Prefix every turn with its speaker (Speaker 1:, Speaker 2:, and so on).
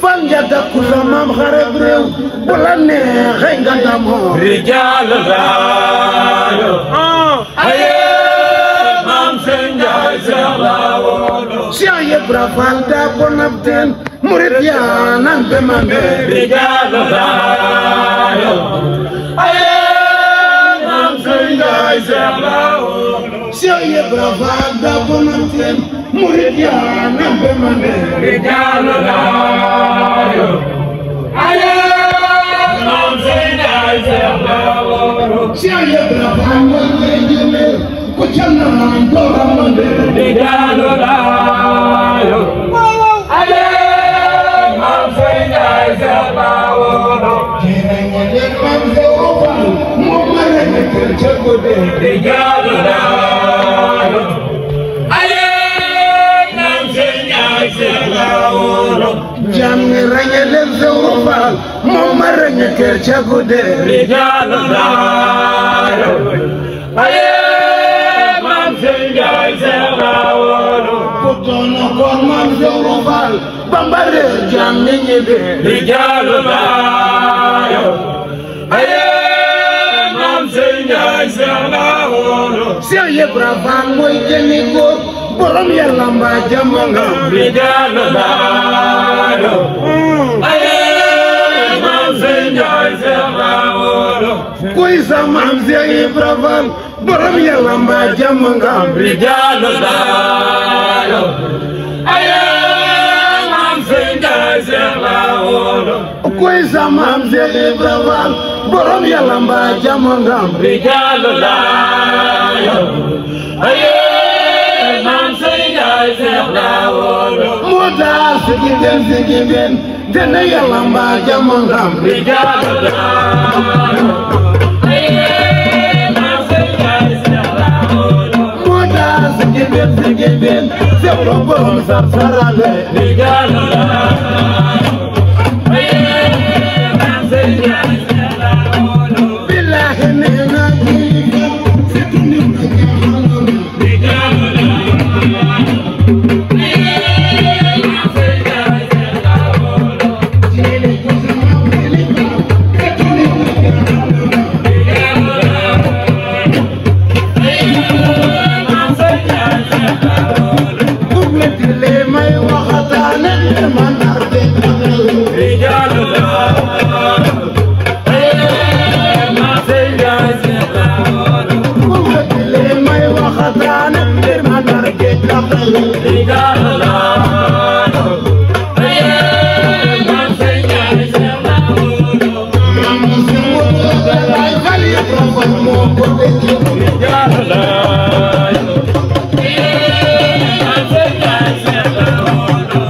Speaker 1: fan njada kula mam xareb réew bu la neexee nga damoo
Speaker 2: rijal laayo aye mam sëñ Njaay Seex laawono
Speaker 1: Cheikh Ibra Fall da bonab teen murit yaa nan be mame
Speaker 2: rijal laayo aye mam sëñ Njaay Seex laawono
Speaker 1: Cheikh Ibra Fall da bonab teen murit yaa nan be mame
Speaker 2: rijal laayo aye mam sëñ Njaay Seex laawono
Speaker 1: Cheikh Ibra Fall mooy jëme ku ca naan dooram mande
Speaker 2: rijal laayo aye mam sëñ Njaay Seex laawono rijal laayo aye mam sëñ Njaay Seex laawono
Speaker 1: jam ni rañe leen Sewru Faal moom ma rañe kër ca gudde
Speaker 2: rijal laayo aye mam sëñ Njaay Seex laawono
Speaker 1: ku toono koon maam Sewru Faal Bamba réer jam ni ñibbe
Speaker 2: rijal laayo aye mam sëñ Njaay Seex laawono
Speaker 1: Cheikh Ibra Fall mooy jëni góor borom Yàlla mbaa jàmm nga
Speaker 2: rijal laayo aye mam sëñ Njaay Seex laawono
Speaker 1: kuy sa maam Cheikh Ibra Fall borom Yàlla mbaa jàmm nga
Speaker 2: rijal laayo aye mam sëñ Njaay Seex laawono
Speaker 1: kuy sa maam Cheikh Ibra Fall borom Yàlla mbaa jàmm nga
Speaker 2: rijal laayo aye mam sëñ Njaay Seex laawono
Speaker 1: moo tax sigi ben dana Yàlla mbaa jàmm nga
Speaker 2: rijal laayo aye mam sëñ Njaay Seex laawono
Speaker 1: moo tax sigi ben Sewru borom sar sarale
Speaker 2: rijal laayo aye mam sëñ Njaay Seex laawono
Speaker 1: billahi nee na kilifa fitu nit na jaaxal
Speaker 2: rijal laayo aye mam sëñ Njaay Seex laawono
Speaker 1: jële ko sa maam kilifa fitu nit na jaaxal
Speaker 2: rijal laayo aye mam sëñ Njaay Seex laawono
Speaker 1: kubleti le may waxataane ma nar de
Speaker 2: rijal laayo aye mam sëñ Njaay Seex laawono
Speaker 1: kubleti le may waxataane ma nar de
Speaker 2: rijal laayo aye mam sëñ Njaay Seex laawono rijal laayo aye mam sëñ Njaay Seex laawono